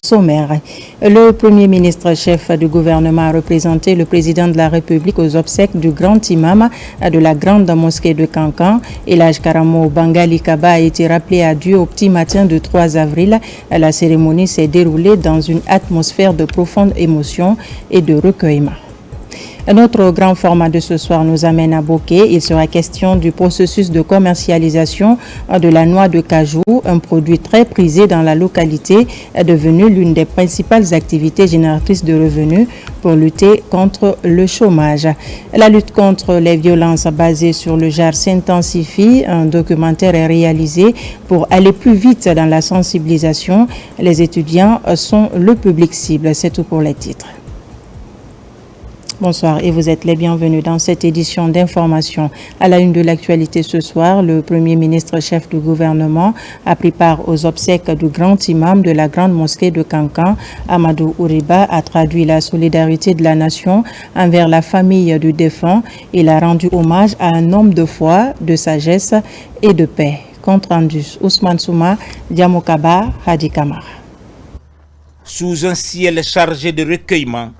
Sommaire. Le Premier ministre chef du gouvernement a représenté le président de la République aux obsèques du grand imam de la grande mosquée de Kankan. Elhadji Karamo Bangali Kaba a été rappelé à Dieu au petit matin du 3 avril. La cérémonie s'est déroulée dans une atmosphère de profonde émotion et de recueillement. Notre grand format de ce soir nous amène à Boké. Il sera question du processus de commercialisation de la noix de cajou, un produit très prisé dans la localité, devenu l'une des principales activités génératrices de revenus pour lutter contre le chômage. La lutte contre les violences basées sur le genre s'intensifie. Un documentaire est réalisé pour aller plus vite dans la sensibilisation. Les étudiants sont le public cible. C'est tout pour les titres. Bonsoir et vous êtes les bienvenus dans cette édition d'information. À la une de l'actualité ce soir, le Premier ministre chef du gouvernement a pris part aux obsèques du grand imam de la grande mosquée de Kankan. Amadou Ouriba a traduit la solidarité de la nation envers la famille du défunt. Il a rendu hommage à un homme de foi, de sagesse et de paix. Compte rendu Ousmane Souma, Diamokaba, Hadi Kamara. Sous un ciel chargé de recueillement,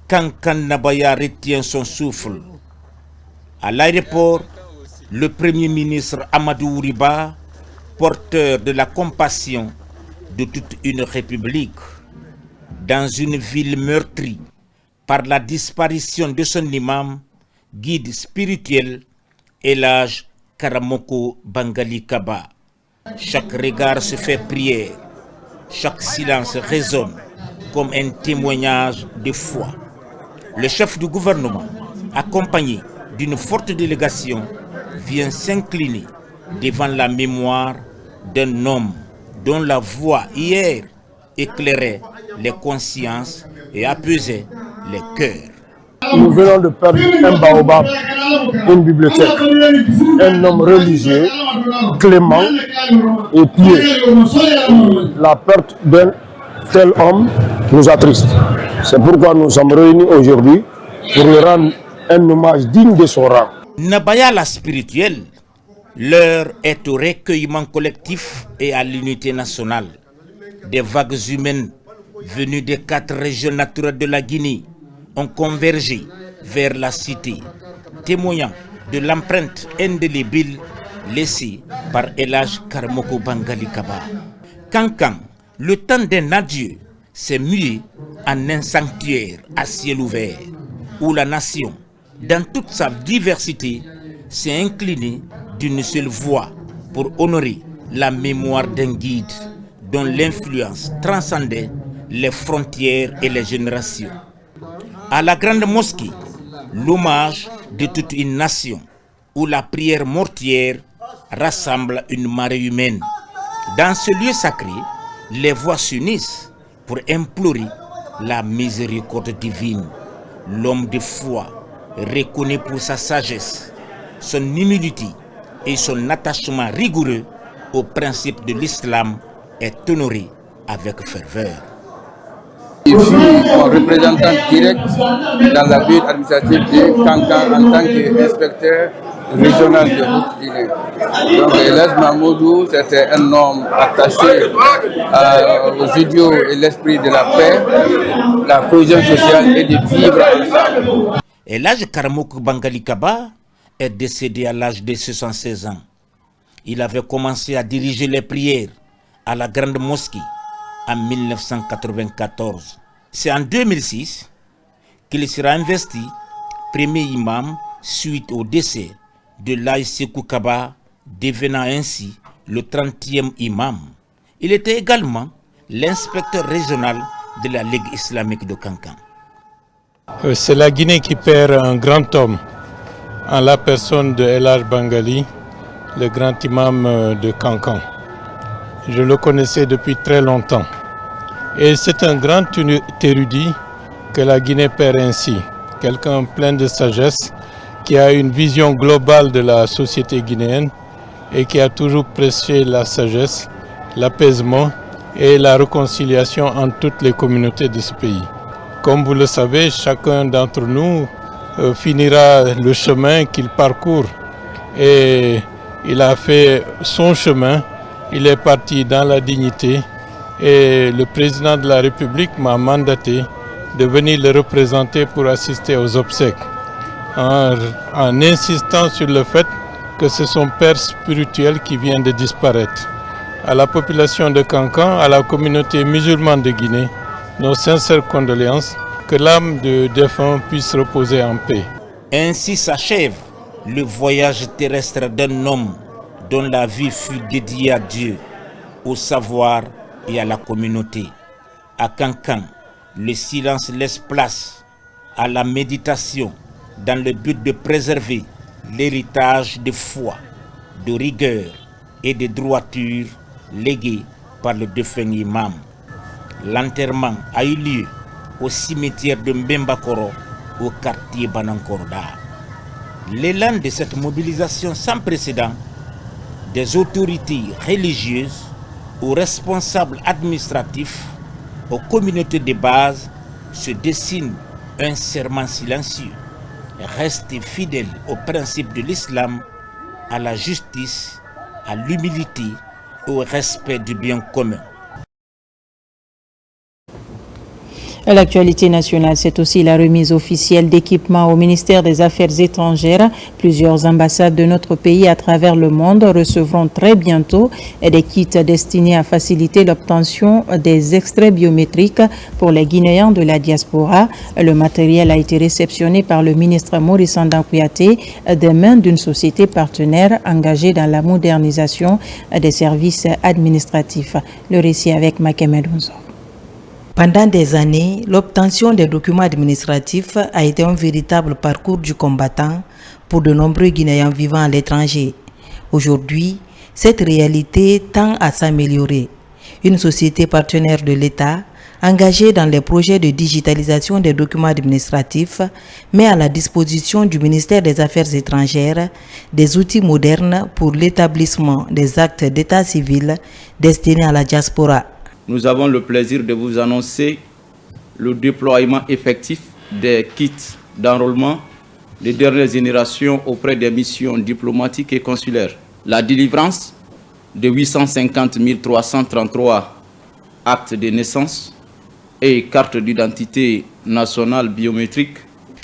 Kankan Nabaya retient son souffle. À l'aéroport, le Premier ministre Amadou Ouriba, porteur de la compassion de toute une république, dans une ville meurtrie par la disparition de son imam, guide spirituel, Elhadji Karamo Bangali Kaba. Chaque regard se fait prière, chaque silence résonne comme un témoignage de foi. Le chef du gouvernement, accompagné d'une forte délégation, vient s'incliner devant la mémoire d'un homme dont la voix hier éclairait les consciences et apaisait les cœurs. Nous venons de perdre un baobab, une bibliothèque, un homme religieux, clément et pieux. La perte d'un tel homme nous attriste. C'est pourquoi nous sommes réunis aujourd'hui pour lui rendre un hommage digne de son rang. Nabaya la spirituelle, l'heure est au recueillement collectif et à l'unité nationale. Des vagues humaines venues des 4 régions naturelles de la Guinée ont convergé vers la cité, témoignant de l'empreinte indélébile laissée par Elhadji Karamo Bangali Kaba. Kankan, le temps d'un adieu, s'est mué en un sanctuaire à ciel ouvert, où la nation, dans toute sa diversité, s'est inclinée d'une seule voix pour honorer la mémoire d'un guide dont l'influence transcendait les frontières et les générations. À la grande mosquée, l'hommage de toute une nation, où la prière mortière rassemble une marée humaine. Dans ce lieu sacré, les voix s'unissent pour implorer la miséricorde divine. L'homme de foi, reconnu pour sa sagesse, son humilité et son attachement rigoureux aux principes de l'islam, est honoré avec ferveur. Je suis mon représentant direct dans la ville administrative de Kankan en tant qu'inspecteur régional de Haute-Guinée. Donc Elhadji Mamadou, c'était un homme attaché aux idéaux et l'esprit de la paix, la cohésion sociale et de vivre ensemble. Elhadji Karamo Bangali Kaba est décédé à l'âge de 76 ans. Il avait commencé à diriger les prières à la grande mosquée en 1994. C'est en 2006 qu'il sera investi premier imam suite au décès de Laye Sékou Kaba, devenant ainsi le 30e imam. Il était également l'inspecteur régional de la Ligue islamique de Kankan. C'est la Guinée qui perd un grand homme en la personne de Elhadji Bangali, le grand imam de Kankan. Je le connaissais depuis très longtemps. Et c'est un grand érudit que la Guinée perd ainsi. Quelqu'un plein de sagesse, qui a une vision globale de la société guinéenne et qui a toujours prêché la sagesse, l'apaisement et la réconciliation entre toutes les communautés de ce pays. Comme vous le savez, chacun d'entre nous finira le chemin qu'il parcourt. Et il a fait son chemin, il est parti dans la dignité et le président de la République m'a mandaté de venir le représenter pour assister aux obsèques, en insistant sur le fait que c'est son père spirituel qui vient de disparaître. À la population de Kankan, à la communauté musulmane de Guinée, nos sincères condoléances, que l'âme du défunt puisse reposer en paix. Ainsi s'achève le voyage terrestre d'un homme dont la vie fut dédiée à Dieu, au savoir et à la communauté. À Kankan, le silence laisse place à la méditation dans le but de préserver l'héritage de foi, de rigueur et de droiture légué par le défunt imam. L'enterrement a eu lieu au cimetière de Mbembakoro, au quartier Banankorda. L'élan de cette mobilisation sans précédent des autorités religieuses aux responsables administratifs, aux communautés de base se dessine un serment silencieux. Rester fidèle aux principes de l'islam, à la justice, à l'humilité et au respect du bien commun. L'actualité nationale, c'est aussi la remise officielle d'équipements au ministère des Affaires étrangères. Plusieurs ambassades de notre pays à travers le monde recevront très bientôt des kits destinés à faciliter l'obtention des extraits biométriques pour les Guinéens de la diaspora. Le matériel a été réceptionné par le ministre Maurice Ndan Kouyaté des mains d'une société partenaire engagée dans la modernisation des services administratifs. Le récit avec Makemed Ounzo. Pendant des années, l'obtention des documents administratifs a été un véritable parcours du combattant pour de nombreux Guinéens vivant à l'étranger. Aujourd'hui, cette réalité tend à s'améliorer. Une société partenaire de l'État, engagée dans les projets de digitalisation des documents administratifs, met à la disposition du ministère des Affaires étrangères des outils modernes pour l'établissement des actes d'état civil destinés à la diaspora. Nous avons le plaisir de vous annoncer le déploiement effectif des kits d'enrôlement de dernière génération auprès des missions diplomatiques et consulaires. La délivrance de 850 333 actes de naissance et cartes d'identité nationale biométrique.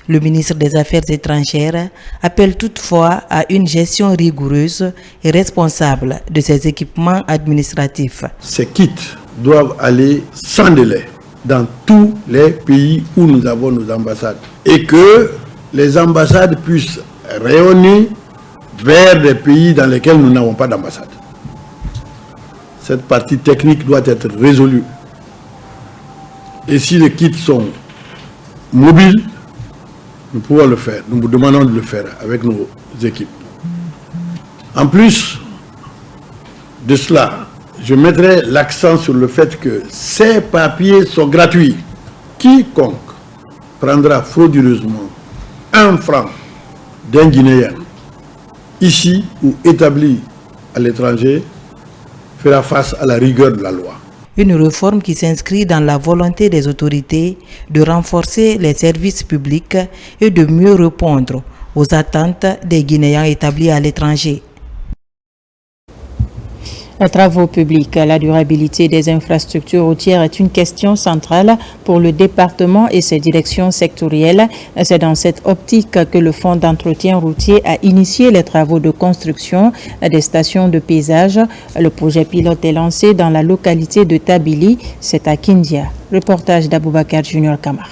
Le ministre des Affaires étrangères appelle toutefois à une gestion rigoureuse et responsable de ces équipements administratifs. Ces kits doivent aller sans délai dans tous les pays où nous avons nos ambassades et que les ambassades puissent rayonner vers des pays dans lesquels nous n'avons pas d'ambassade. Cette partie technique doit être résolue. Et si les kits sont mobiles, nous pouvons le faire. Nous vous demandons de le faire avec nos équipes. En plus de cela, je mettrai l'accent sur le fait que ces papiers sont gratuits. Quiconque prendra frauduleusement 1 franc d'un Guinéen, ici ou établi à l'étranger, fera face à la rigueur de la loi. Une réforme qui s'inscrit dans la volonté des autorités de renforcer les services publics et de mieux répondre aux attentes des Guinéens établis à l'étranger. Les travaux publics, la durabilité des infrastructures routières est une question centrale pour le département et ses directions sectorielles. C'est dans cette optique que le Fonds d'entretien routier a initié les travaux de construction des stations de péage. Le projet pilote est lancé dans la localité de Tabili, c'est à Kindia. Reportage d'Aboubacar Junior Kamara.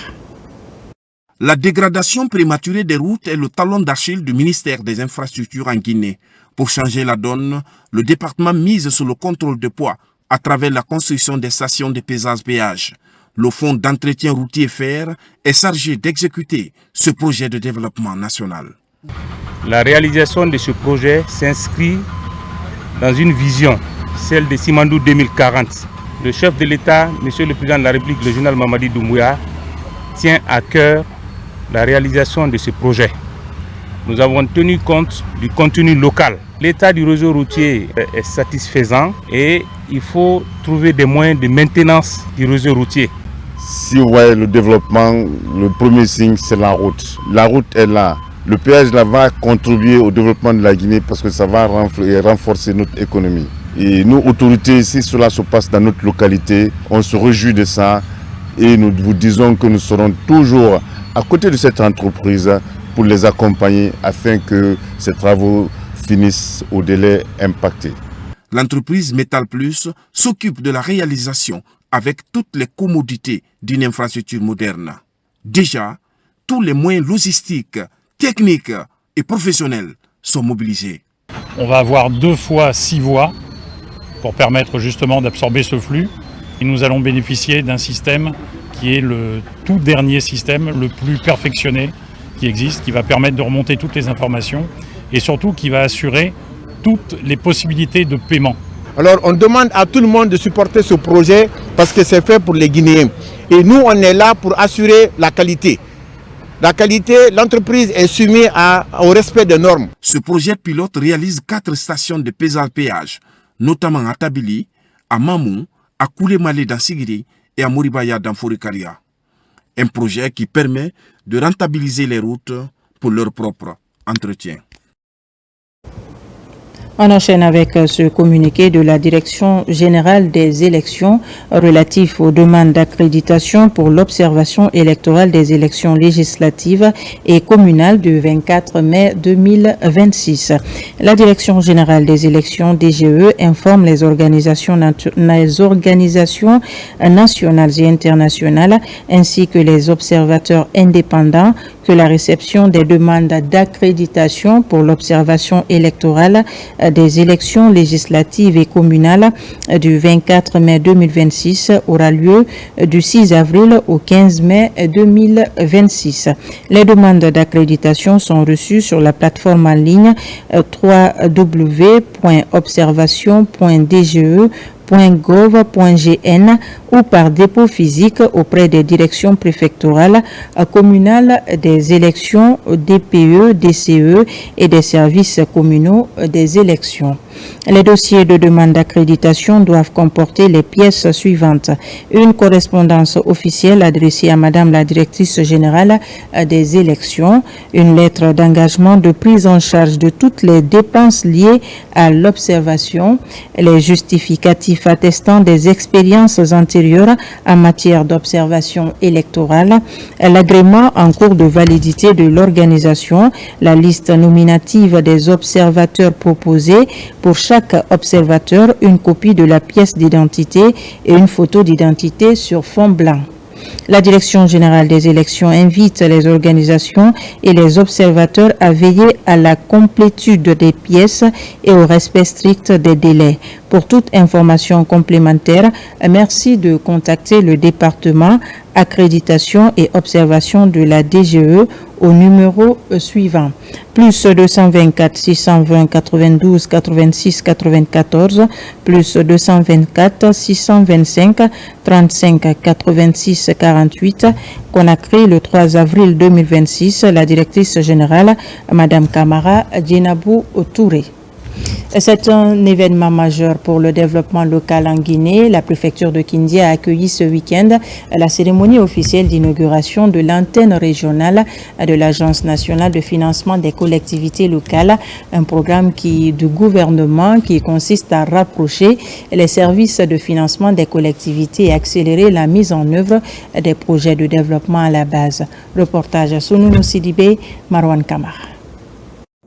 La dégradation prématurée des routes est le talon d'Achille du ministère des Infrastructures en Guinée. Pour changer la donne, le département mise sur le contrôle de poids à travers la construction des stations de péage. Le Fonds d'entretien routier FER est chargé d'exécuter ce projet de développement national. La réalisation de ce projet s'inscrit dans une vision, celle de Simandou 2040. Le chef de l'État, Monsieur le Président de la République, le général Mamadi Doumbouya, tient à cœur la réalisation de ce projet. Nous avons tenu compte du contenu local. L'état du réseau routier est satisfaisant et il faut trouver des moyens de maintenance du réseau routier. Si vous voyez le développement, le premier signe, c'est la route. La route est là. Le péage là va contribuer au développement de la Guinée parce que ça va renforcer notre économie. Et nous, autorités, si cela se passe dans notre localité, on se réjouit de ça et nous vous disons que nous serons toujours à côté de cette entreprise pour les accompagner afin que ces travaux finissent au délai impacté. L'entreprise Metal Plus s'occupe de la réalisation avec toutes les commodités d'une infrastructure moderne. Déjà, tous les moyens logistiques, techniques et professionnels sont mobilisés. On va avoir 2 fois 6 voies pour permettre justement d'absorber ce flux. Et nous allons bénéficier d'un système qui est le tout dernier système, le plus perfectionné qui existe, qui va permettre de remonter toutes les informations et surtout qui va assurer toutes les possibilités de paiement. Alors on demande à tout le monde de supporter ce projet parce que c'est fait pour les Guinéens. Et nous, on est là pour assurer la qualité. La qualité, l'entreprise est soumise au respect des normes. Ce projet pilote réalise 4 stations de péage, notamment à Tabili, à Mamou, à Koulemale dans Sigiri et à Moribaya dans Forikaria. Un projet qui permet de rentabiliser les routes pour leur propre entretien. On enchaîne avec ce communiqué de la Direction générale des élections relatif aux demandes d'accréditation pour l'observation électorale des élections législatives et communales du 24 mai 2026. La Direction générale des élections DGE informe les organisations nationales et internationales ainsi que les observateurs indépendants que la réception des demandes d'accréditation pour l'observation électorale des élections législatives et communales du 24 mai 2026 aura lieu du 6 avril au 15 mai 2026. Les demandes d'accréditation sont reçues sur la plateforme en ligne www.observation.dge.gov.gn ou par dépôt physique auprès des directions préfectorales, communales des élections, DPE, DCE et des services communaux des élections. Les dossiers de demande d'accréditation doivent comporter les pièces suivantes. Une correspondance officielle adressée à Madame la Directrice générale des élections, une lettre d'engagement de prise en charge de toutes les dépenses liées à l'observation, les justificatifs attestant des expériences antérieures en matière d'observation électorale, l'agrément en cours de validité de l'organisation, la liste nominative des observateurs proposés, pour chaque observateur, une copie de la pièce d'identité et une photo d'identité sur fond blanc. La Direction générale des élections invite les organisations et les observateurs à veiller à la complétude des pièces et au respect strict des délais. Pour toute information complémentaire, merci de contacter le département accréditation et observation de la DGE au numéro suivant plus 224 620 92 86 94 plus 224 625 35 86 48. Conakry le 3 avril 2026. La directrice générale Madame Kamara Djenabou Touré. C'est un événement majeur pour le développement local en Guinée. La préfecture de Kindia a accueilli ce week-end la cérémonie officielle d'inauguration de l'antenne régionale de l'Agence nationale de financement des collectivités locales, un programme du gouvernement qui consiste à rapprocher les services de financement des collectivités et accélérer la mise en œuvre des projets de développement à la base. Reportage Sounou Sidibé, Marwan Kamara.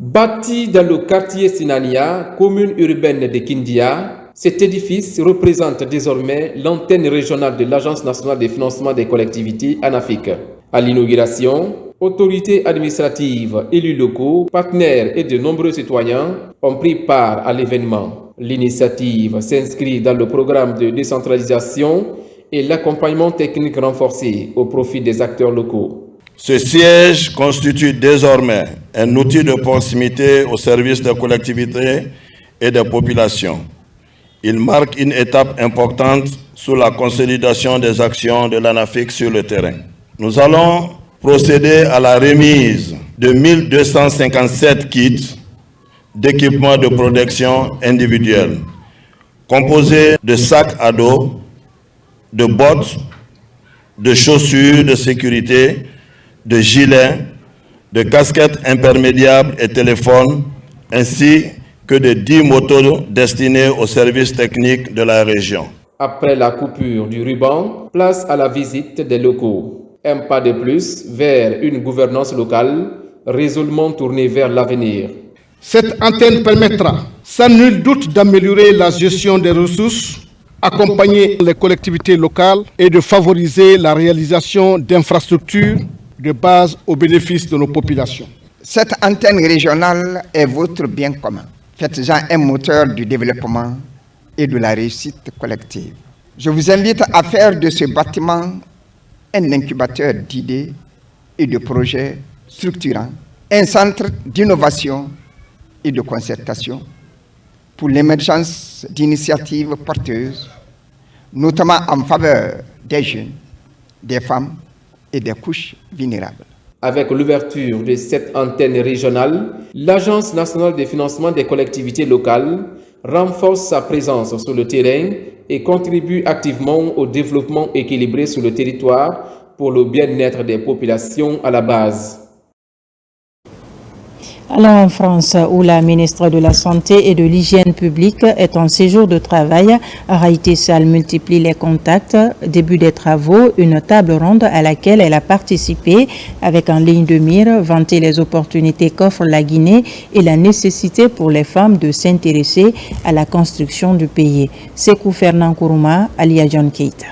Bâti dans le quartier Sinania, commune urbaine de Kindia, cet édifice représente désormais l'antenne régionale de l'Agence nationale de financement des collectivités en Afrique. À l'inauguration, autorités administratives, élus locaux, partenaires et de nombreux citoyens ont pris part à l'événement. L'initiative s'inscrit dans le programme de décentralisation et l'accompagnement technique renforcé au profit des acteurs locaux. Ce siège constitue désormais un outil de proximité au service des collectivités et des populations. Il marque une étape importante sur la consolidation des actions de l'ANAFIC sur le terrain. Nous allons procéder à la remise de 1257 kits d'équipements de protection individuelle, composés de sacs à dos, de bottes, de chaussures de sécurité, de gilets, de casquettes imperméables et téléphones, ainsi que que de 10 motos destinées aux services techniques de la région. Après la coupure du ruban, place à la visite des locaux. Un pas de plus vers une gouvernance locale résolument tournée vers l'avenir. Cette antenne permettra sans nul doute d'améliorer la gestion des ressources, accompagner les collectivités locales et de favoriser la réalisation d'infrastructures de base au bénéfice de nos populations. Cette antenne régionale est votre bien commun. Faites-en un moteur du développement et de la réussite collective. Je vous invite à faire de ce bâtiment un incubateur d'idées et de projets structurants, un centre d'innovation et de concertation pour l'émergence d'initiatives porteuses, notamment en faveur des jeunes, des femmes et des couches vulnérables. Avec l'ouverture de cette antenne régionale, l'Agence nationale de financement des collectivités locales renforce sa présence sur le terrain et contribue activement au développement équilibré sur le territoire pour le bien-être des populations à la base. Alors en France, où la ministre de la Santé et de l'Hygiène publique est en séjour de travail, Khaïté Sall multiplie les contacts. Début des travaux, une table ronde à laquelle elle a participé avec en ligne de mire vanter les opportunités qu'offre la Guinée et la nécessité pour les femmes de s'intéresser à la construction du pays. Sekou Fernand Kourouma, Alia John Keita.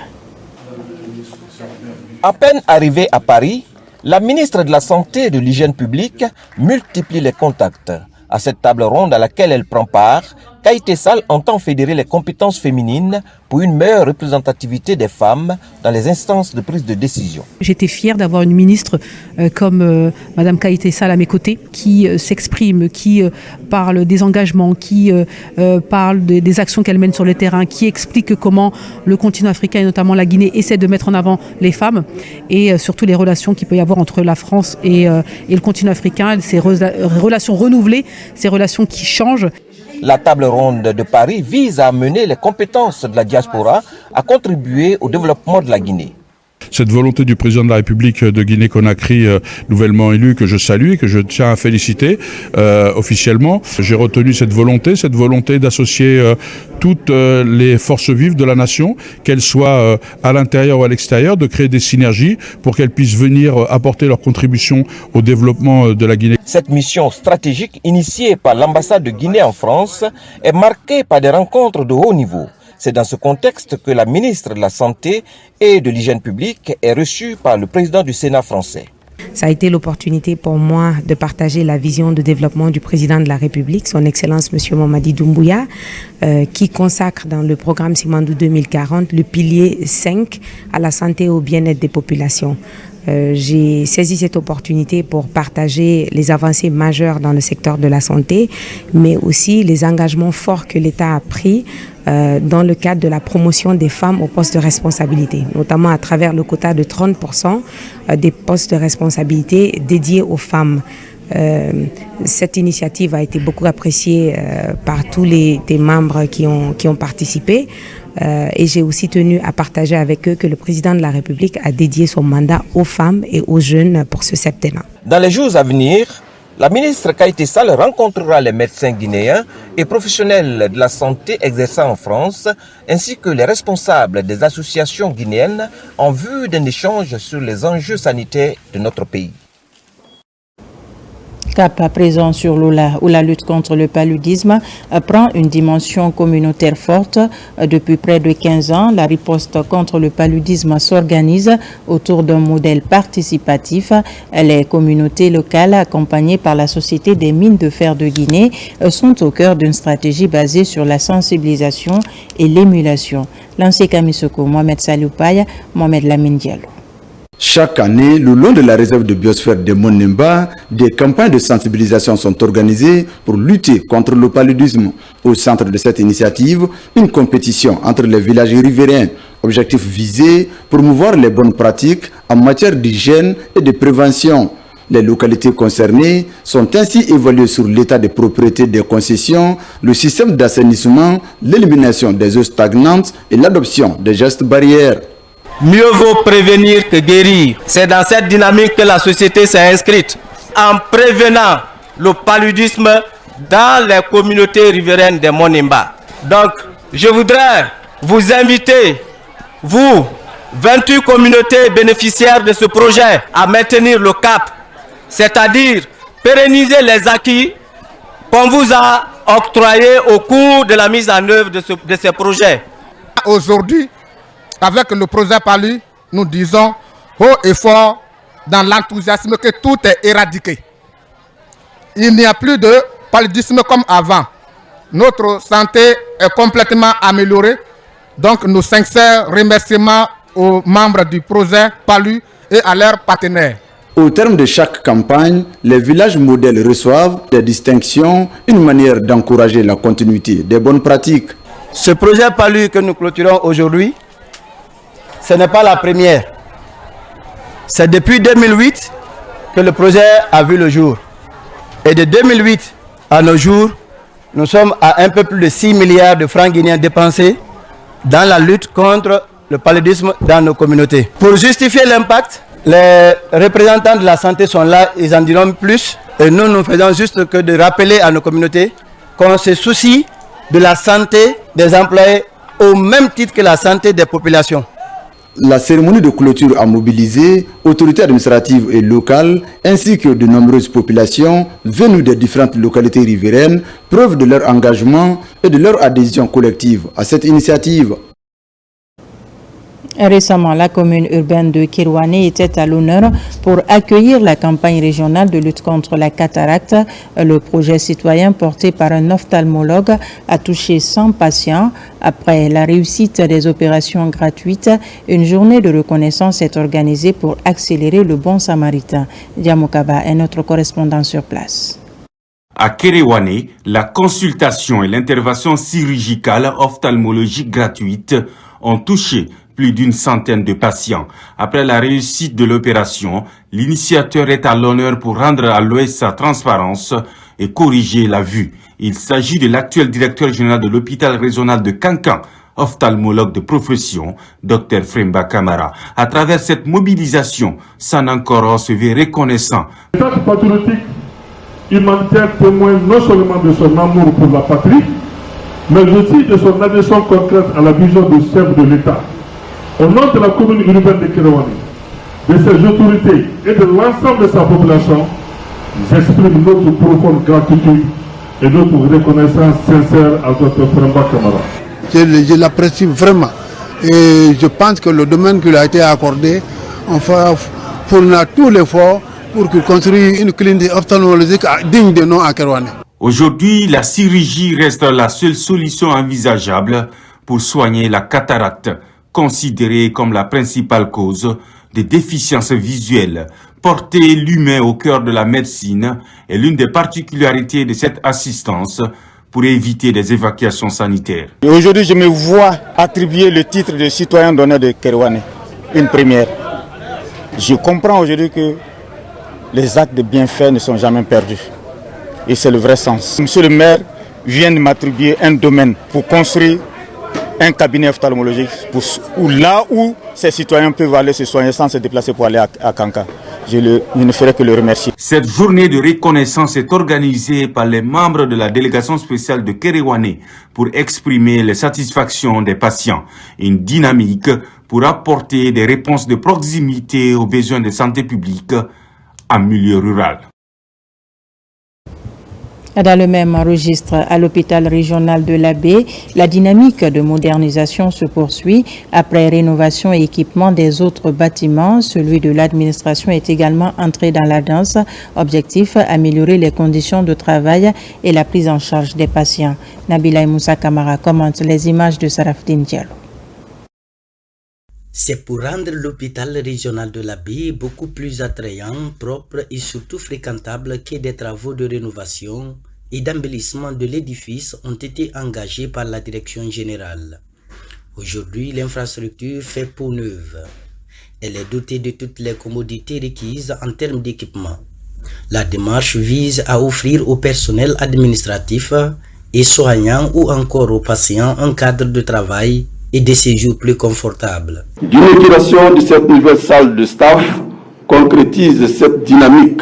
À peine arrivée à Paris, la ministre de la Santé et de l'Hygiène publique multiplie les contacts. À cette table ronde à laquelle elle prend part, Khaïté Sall entend fédérer les compétences féminines pour une meilleure représentativité des femmes dans les instances de prise de décision. J'étais fière d'avoir une ministre comme Madame Khaïté Sall à mes côtés, qui s'exprime, qui parle des engagements, qui parle des actions qu'elle mène sur le terrain, qui explique comment le continent africain et notamment la Guinée essaie de mettre en avant les femmes et surtout les relations qu'il peut y avoir entre la France et le continent africain, ces relations renouvelées, ces relations qui changent. La table ronde de Paris vise à amener les compétences de la diaspora à contribuer au développement de la Guinée. Cette volonté du président de la République de Guinée-Conakry, nouvellement élu, que je salue et que je tiens à féliciter officiellement. J'ai retenu cette volonté d'associer toutes les forces vives de la nation, qu'elles soient à l'intérieur ou à l'extérieur, de créer des synergies pour qu'elles puissent venir apporter leur contribution au développement de la Guinée. Cette mission stratégique initiée par l'ambassade de Guinée en France est marquée par des rencontres de haut niveau. C'est dans ce contexte que la ministre de la Santé et de l'Hygiène publique est reçue par le président du Sénat français. Ça a été l'opportunité pour moi de partager la vision de développement du président de la République, son Excellence M. Mamadi Doumbouya, qui consacre dans le programme Simandou 2040 le pilier 5 à la santé et au bien-être des populations. J'ai saisi cette opportunité pour partager les avancées majeures dans le secteur de la santé, mais aussi les engagements forts que l'État a pris dans le cadre de la promotion des femmes aux postes de responsabilité, notamment à travers le quota de 30% des postes de responsabilité dédiés aux femmes. Cette initiative a été beaucoup appréciée par tous les membres qui ont participé. Et j'ai aussi tenu à partager avec eux que le président de la République a dédié son mandat aux femmes et aux jeunes pour ce septennat. Dans les jours à venir, la ministre Khaïté Sall rencontrera les médecins guinéens et professionnels de la santé exerçant en France, ainsi que les responsables des associations guinéennes en vue d'un échange sur les enjeux sanitaires de notre pays. Cap à présent sur l'Ola, où la lutte contre le paludisme prend une dimension communautaire forte. Depuis près de 15 ans, la riposte contre le paludisme s'organise autour d'un modèle participatif. Les communautés locales, accompagnées par la Société des mines de fer de Guinée, sont au cœur d'une stratégie basée sur la sensibilisation et l'émulation. Lancé Kamisoko, Mohamed Saloupaya, Mohamed Lamine Diallo. Chaque année, le long de la réserve de biosphère de Monemba, des campagnes de sensibilisation sont organisées pour lutter contre le paludisme. Au centre de cette initiative, une compétition entre les villages riverains. Objectif visé, promouvoir les bonnes pratiques en matière d'hygiène et de prévention. Les localités concernées sont ainsi évaluées sur l'état de propriété des concessions, le système d'assainissement, l'élimination des eaux stagnantes et l'adoption des gestes barrières. Mieux vaut prévenir que guérir. C'est dans cette dynamique que la société s'est inscrite. En prévenant le paludisme dans les communautés riveraines de Monimba. Donc, je voudrais vous inviter, vous, 28 communautés bénéficiaires de ce projet, à maintenir le cap, c'est-à-dire pérenniser les acquis qu'on vous a octroyés au cours de la mise en œuvre de ces projets. Aujourd'hui, avec le projet PALU, nous disons haut et fort dans l'enthousiasme que tout est éradiqué. Il n'y a plus de paludisme comme avant. Notre santé est complètement améliorée. Donc, nos sincères remerciements aux membres du projet PALU et à leurs partenaires. Au terme de chaque campagne, les villages modèles reçoivent des distinctions, une manière d'encourager la continuité des bonnes pratiques. Ce projet PALU que nous clôturons aujourd'hui, ce n'est pas la première. C'est depuis 2008 que le projet a vu le jour. Et de 2008 à nos jours, nous sommes à un peu plus de 6 milliards de francs guinéens dépensés dans la lutte contre le paludisme dans nos communautés. Pour justifier l'impact, les représentants de la santé sont là, ils en diront plus. Et nous, nous faisons juste que de rappeler à nos communautés qu'on se soucie de la santé des employés au même titre que la santé des populations. La cérémonie de clôture a mobilisé autorités administratives et locales ainsi que de nombreuses populations venues des différentes localités riveraines, preuve de leur engagement et de leur adhésion collective à cette initiative. Récemment, la commune urbaine de Kerouane était à l'honneur pour accueillir la campagne régionale de lutte contre la cataracte. Le projet citoyen porté par un ophtalmologue a touché 100 patients. Après la réussite des opérations gratuites, une journée de reconnaissance est organisée pour accélérer le bon samaritain. Diamokaba est notre correspondant sur place. À Kerouane, la consultation et l'intervention chirurgicale ophtalmologique gratuite ont touché plus d'une centaine de patients. Après la réussite de l'opération, l'initiateur est à l'honneur pour rendre à l'Ouest sa transparence et corriger la vue. Il s'agit de l'actuel directeur général de l'hôpital régional de Kankan, ophtalmologue de profession, Dr Fremba Kamara. À travers cette mobilisation, Sanankoro se veut reconnaissant. L'État patriotique humanitaire témoigne non seulement de son amour pour la patrie, mais aussi de son adhésion concrète à la vision du chef de l'État. Au nom de la commune urbaine de Kerouane, de ses autorités et de l'ensemble de sa population, j'exprime notre profonde gratitude et notre reconnaissance sincère à Dr Fremba Kamara. Je l'apprécie vraiment et je pense que le domaine qui lui a été accordé, on fera tout l'effort pour qu'il construise une clinique ophtalmologique digne de nom à Kerouane. Aujourd'hui, la chirurgie reste la seule solution envisageable pour soigner la cataracte, considérée comme la principale cause des déficiences visuelles. Porter l'humain au cœur de la médecine est l'une des particularités de cette assistance pour éviter des évacuations sanitaires. Aujourd'hui, je me vois attribuer le titre de citoyen d'honneur de Kerouane, une première. Je comprends aujourd'hui que les actes de bienfait ne sont jamais perdus. Et c'est le vrai sens. Monsieur le maire vient de m'attribuer un domaine pour construire un cabinet ophtalmologique là où ces citoyens peuvent aller se soigner sans se déplacer pour aller à Kankan. Je ne ferai que le remercier. Cette journée de reconnaissance est organisée par les membres de la délégation spéciale de Kerouane pour exprimer les satisfactions des patients. Une dynamique pour apporter des réponses de proximité aux besoins de santé publique en milieu rural. Dans le même registre, à l'hôpital régional de la Baie, la dynamique de modernisation se poursuit. Après rénovation et équipement des autres bâtiments, celui de l'administration est également entré dans la danse. Objectif, améliorer les conditions de travail et la prise en charge des patients. Nabila Moussa Kamara commente les images de Sarafdine Diallo. C'est pour rendre l'hôpital régional de la Baie beaucoup plus attrayant, propre et surtout fréquentable que des travaux de rénovation et d'embellissement de l'édifice ont été engagés par la direction générale. Aujourd'hui, l'infrastructure fait peau neuve. Elle est dotée de toutes les commodités requises en termes d'équipement. La démarche vise à offrir au personnel administratif et soignant ou encore aux patients un cadre de travail et des séjours plus confortables. L'inauguration de cette nouvelle salle de staff concrétise cette dynamique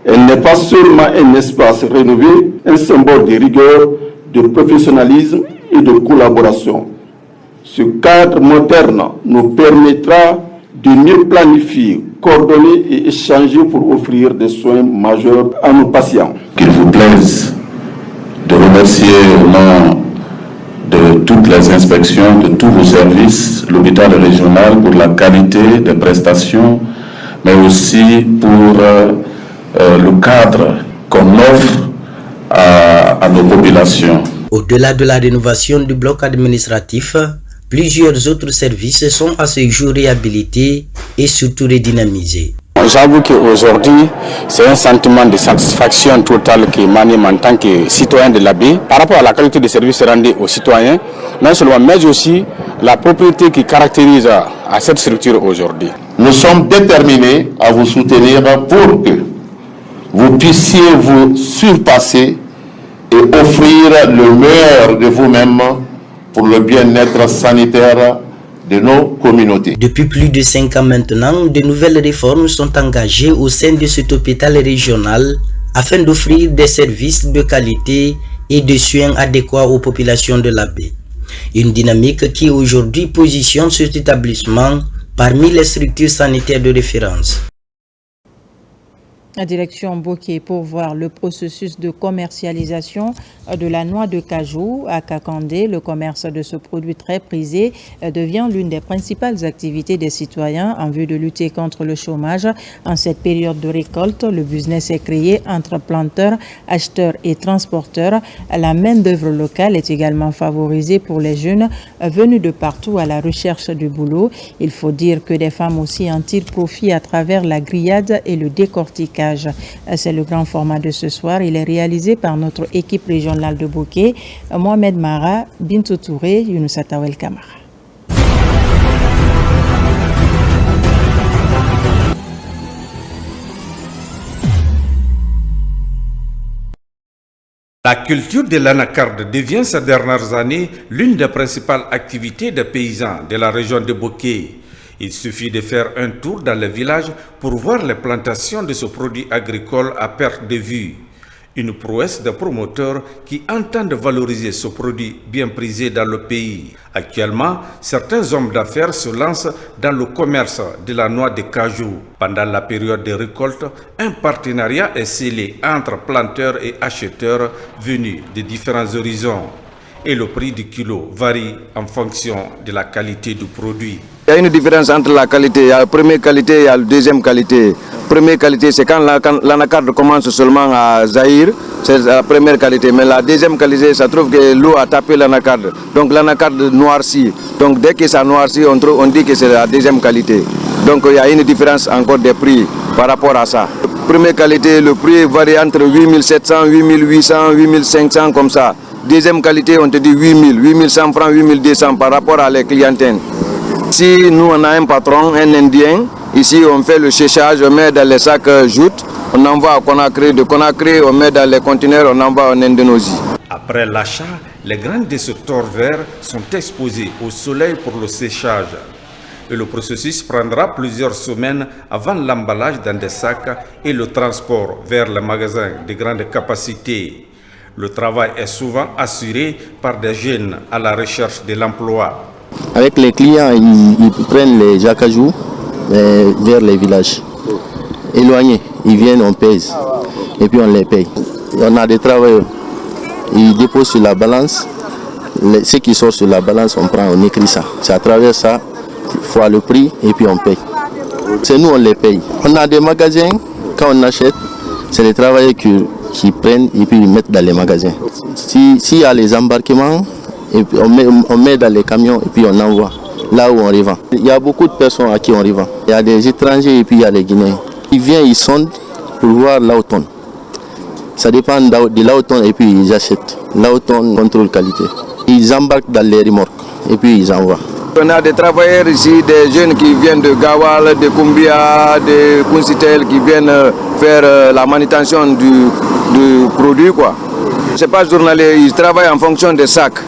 Elle n'est pas seulement un espace rénové, un symbole de rigueur, de professionnalisme et de collaboration. Ce cadre moderne nous permettra de mieux planifier, coordonner et échanger pour offrir des soins majeurs à nos patients. Qu'il vous plaise de remercier au nom de toutes les inspections, de tous vos services, l'hôpital régional pour la qualité des prestations, mais aussi pour le cadre qu'on offre à nos populations. Au-delà de la rénovation du bloc administratif, plusieurs autres services sont à ce jour réhabilités et surtout redynamisés. J'avoue qu'aujourd'hui, c'est un sentiment de satisfaction totale qui m'anime en tant que citoyen de la baie par rapport à la qualité des services rendus aux citoyens, non seulement, mais aussi la propriété qui caractérise à cette structure aujourd'hui. Nous sommes déterminés à vous soutenir pour que vous puissiez vous surpasser et offrir le meilleur de vous-même pour le bien-être sanitaire de nos communautés. Depuis plus de 5 ans maintenant, de nouvelles réformes sont engagées au sein de cet hôpital régional afin d'offrir des services de qualité et de soins adéquats aux populations de la baie. Une dynamique qui aujourd'hui positionne cet établissement parmi les structures sanitaires de référence. La direction Bokeh pour voir le processus de commercialisation de la noix de cajou à Kakandé. Le commerce de ce produit très prisé devient l'une des principales activités des citoyens en vue de lutter contre le chômage. En cette période de récolte, le business est créé entre planteurs, acheteurs et transporteurs. La main-d'œuvre locale est également favorisée pour les jeunes venus de partout à la recherche du boulot. Il faut dire que des femmes aussi en tirent profit à travers la grillade et le décortiquage. C'est le grand format de ce soir. Il est réalisé par notre équipe régionale de Bokeh, Mohamed Mara, Bintou Touré, Younoussa Tawel Kamara. La culture de l'anacarde devient ces dernières années l'une des principales activités des paysans de la région de Bokeh. Il suffit de faire un tour dans le village pour voir les plantations de ce produit agricole à perte de vue. Une prouesse de promoteurs qui entendent valoriser ce produit bien prisé dans le pays. Actuellement, certains hommes d'affaires se lancent dans le commerce de la noix de cajou. Pendant la période de récolte, un partenariat est scellé entre planteurs et acheteurs venus de différents horizons. Et le prix du kilo varie en fonction de la qualité du produit. Il y a une différence entre la qualité, il y a la première qualité et la deuxième qualité. Première qualité, c'est quand l'anacarde commence seulement à jaillir, c'est la première qualité. Mais la deuxième qualité, ça trouve que l'eau a tapé l'anacarde. Donc l'anacarde noircit. Donc dès que ça noircit, on dit que c'est la deuxième qualité. Donc il y a une différence encore des prix par rapport à ça. Première qualité, le prix varie entre 8700, 8800, 8500 comme ça. Deuxième qualité, on te dit 8000, 8100 francs, 8200 par rapport à la clientèle. Si nous on a un patron, un Indien, ici on fait le séchage, on met dans les sacs joutes, on envoie à Conakry, de Conakry on met dans les conteneurs, on envoie en Indonésie. Après l'achat, les graines de ce tord vert sont exposées au soleil pour le séchage. Et le processus prendra plusieurs semaines avant l'emballage dans des sacs et le transport vers les magasins de grande capacité. Le travail est souvent assuré par des jeunes à la recherche de l'emploi. Avec les clients, ils prennent les acajou vers les villages éloignés. Ils viennent, on pèse et puis on les paye. On a des travailleurs, ils déposent sur la balance. Ce qui sort sur la balance, on prend, on écrit ça. C'est à travers ça, fois le prix et puis on paye. C'est nous, on les paye. On a des magasins, quand on achète, c'est les travailleurs qui prennent et puis ils mettent dans les magasins. S'il y a les embarquements, et puis on met dans les camions et puis on envoie là où on revend. Il y a beaucoup de personnes à qui on revend. Il y a des étrangers et puis il y a les Guinéens. Ils viennent, ils sondent pour voir là où on. Ça dépend de là où on et puis ils achètent. Là où on contrôle qualité. Ils embarquent dans les remorques et puis ils envoient. On a des travailleurs ici, des jeunes qui viennent de Gawal, de Kumbia, de Kunsitel, qui viennent faire la manutention du produit, quoi. C'est pas journalier, ils travaillent en fonction des sacs.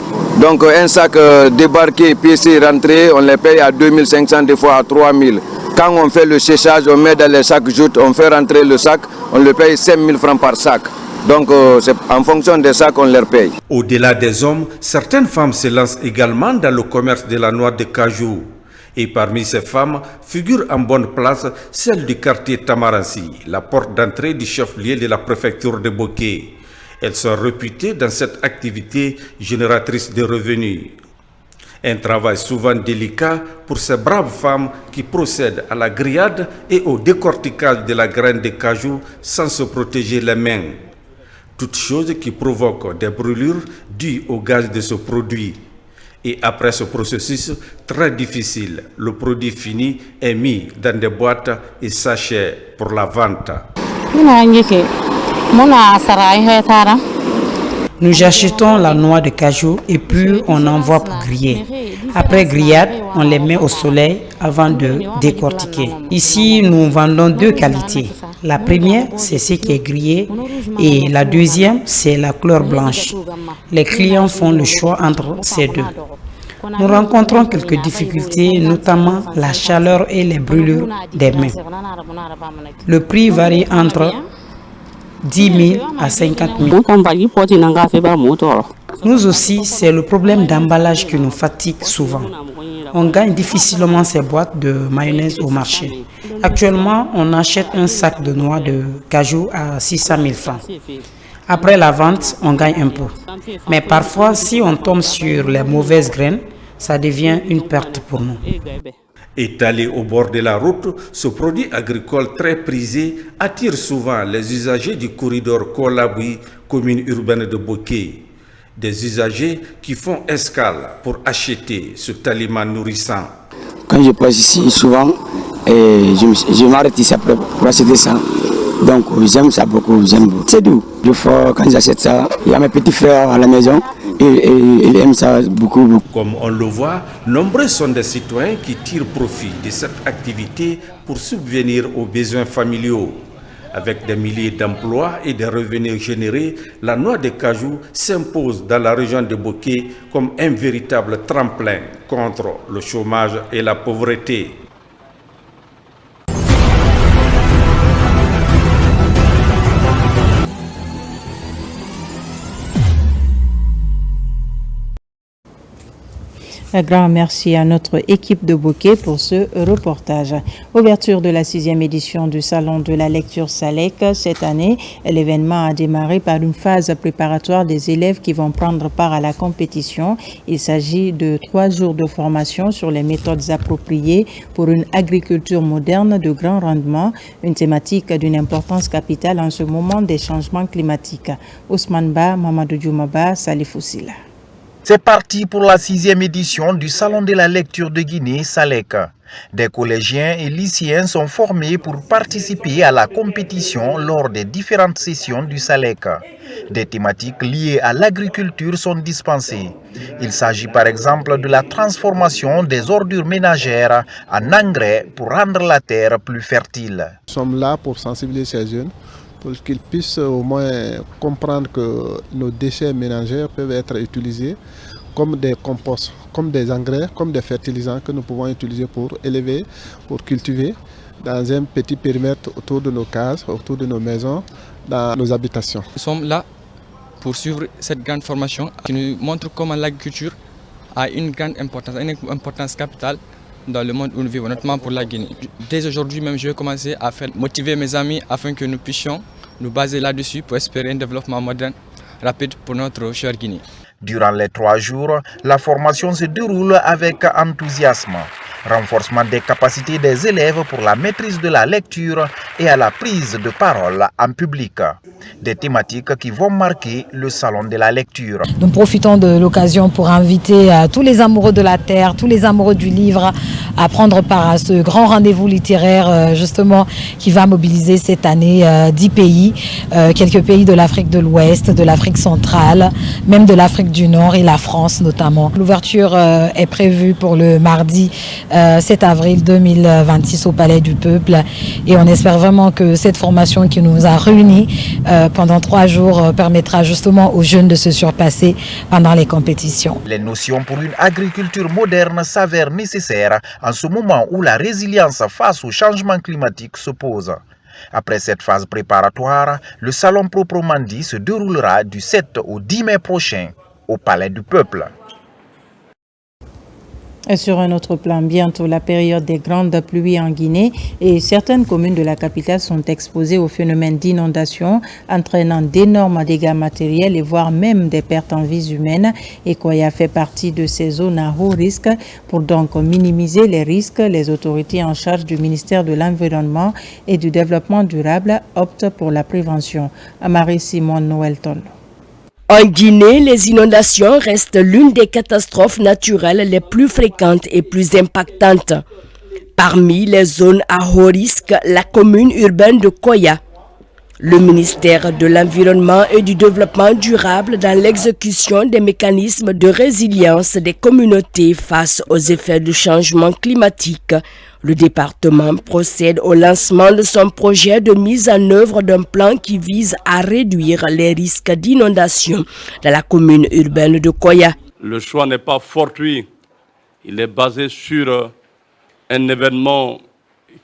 Donc un sac débarqué, piécé, rentré, on les paye à 2500, des fois à 3000. Quand on fait le séchage, on met dans les sacs joutes, on fait rentrer le sac, on le paye 5000 francs par sac. Donc c'est en fonction des sacs qu'on leur paye. Au-delà des hommes, certaines femmes se lancent également dans le commerce de la noix de cajou. Et parmi ces femmes figure en bonne place celle du quartier Tamaransi, la porte d'entrée du chef-lieu de la préfecture de Boké. Elles sont réputées dans cette activité génératrice de revenus. Un travail souvent délicat pour ces braves femmes qui procèdent à la grillade et au décortiquage de la graine de cajou sans se protéger les mains. Toutes choses qui provoquent des brûlures dues au gaz de ce produit. Et après ce processus très difficile, le produit fini est mis dans des boîtes et sachets pour la vente. Nous achetons la noix de cajou et puis on envoie pour griller. Après grillade, on les met au soleil avant de décortiquer. Ici, nous vendons deux qualités. La première, c'est ce qui est grillé et la deuxième, c'est la couleur blanche. Les clients font le choix entre ces deux. Nous rencontrons quelques difficultés, notamment la chaleur et les brûlures des mains. Le prix varie entre 10 000 à 50 000. Nous aussi, c'est le problème d'emballage qui nous fatigue souvent. On gagne difficilement ces boîtes de mayonnaise au marché. Actuellement, on achète un sac de noix de cajou à 600 000 francs. Après la vente, on gagne un peu. Mais parfois, si on tombe sur les mauvaises graines, ça devient une perte pour nous. Étalé au bord de la route, ce produit agricole très prisé attire souvent les usagers du corridor Kolabui, commune urbaine de Boké. Des usagers qui font escale pour acheter cet aliment nourrissant. Quand je passe ici, souvent, je m'arrête ici après pour acheter ça. Donc j'aime ça beaucoup, j'aime beaucoup. C'est doux. Des fois, quand j'achète ça, il y a mes petits frères à la maison. Ils aiment ça beaucoup, beaucoup. Comme on le voit, nombreux sont des citoyens qui tirent profit de cette activité pour subvenir aux besoins familiaux. Avec des milliers d'emplois et des revenus générés, la noix de cajou s'impose dans la région de Boké comme un véritable tremplin contre le chômage et la pauvreté. Un grand merci à notre équipe de Boké pour ce reportage. Ouverture de la 6e édition du Salon de la lecture SALEC. Cette année, l'événement a démarré par une phase préparatoire des élèves qui vont prendre part à la compétition. Il s'agit de 3 jours de formation sur les méthodes appropriées pour une agriculture moderne de grand rendement, une thématique d'une importance capitale en ce moment des changements climatiques. Ousmane Ba, Mamadou Djoumaba, Salifou Sila. C'est parti pour la 6e édition du Salon de la lecture de Guinée, SALEC. Des collégiens et lycéens sont formés pour participer à la compétition lors des différentes sessions du SALEC. Des thématiques liées à l'agriculture sont dispensées. Il s'agit par exemple de la transformation des ordures ménagères en engrais pour rendre la terre plus fertile. Nous sommes là pour sensibiliser ces jeunes, pour qu'ils puissent au moins comprendre que nos déchets ménagers peuvent être utilisés comme des composts, comme des engrais, comme des fertilisants que nous pouvons utiliser pour élever, pour cultiver dans un petit périmètre autour de nos cases, autour de nos maisons, dans nos habitations. Nous sommes là pour suivre cette grande formation qui nous montre comment l'agriculture a une grande importance capitale dans le monde où nous vivons, notamment pour la Guinée. Dès aujourd'hui même, je vais commencer à motiver mes amis afin que nous puissions nous baser là-dessus pour espérer un développement moderne rapide pour notre chère Guinée. Durant les 3 jours, la formation se déroule avec enthousiasme. Renforcement des capacités des élèves pour la maîtrise de la lecture et à la prise de parole en public. Des thématiques qui vont marquer le salon de la lecture. Nous profitons de l'occasion pour inviter tous les amoureux de la terre, tous les amoureux du livre à prendre part à ce grand rendez-vous littéraire justement qui va mobiliser cette année 10 pays, quelques pays de l'Afrique de l'Ouest, de l'Afrique centrale, même de l'Afrique du Nord et la France notamment. L'ouverture est prévue pour le mardi 7 avril 2026 au Palais du Peuple. Et on espère vraiment que cette formation qui nous a réunis pendant 3 jours permettra justement aux jeunes de se surpasser pendant les compétitions. Les notions pour une agriculture moderne s'avèrent nécessaires en ce moment où la résilience face au changement climatique se pose. Après cette phase préparatoire, le salon proprement dit se déroulera du 7 au 10 mai prochain au Palais du Peuple. Et sur un autre plan, bientôt la période des grandes pluies en Guinée et certaines communes de la capitale sont exposées au phénomène d'inondation entraînant d'énormes dégâts matériels et voire même des pertes en vies humaines. Et Koya fait partie de ces zones à haut risque. Pour donc minimiser les risques, les autorités en charge du ministère de l'Environnement et du Développement durable optent pour la prévention. Marie-Simone Noël-Ton. En Guinée, les inondations restent l'une des catastrophes naturelles les plus fréquentes et plus impactantes. Parmi les zones à haut risque, la commune urbaine de Koya. Le ministère de l'Environnement et du Développement durable dans l'exécution des mécanismes de résilience des communautés face aux effets du changement climatique. Le département procède au lancement de son projet de mise en œuvre d'un plan qui vise à réduire les risques d'inondation dans la commune urbaine de Koya. Le choix n'est pas fortuit, il est basé sur un événement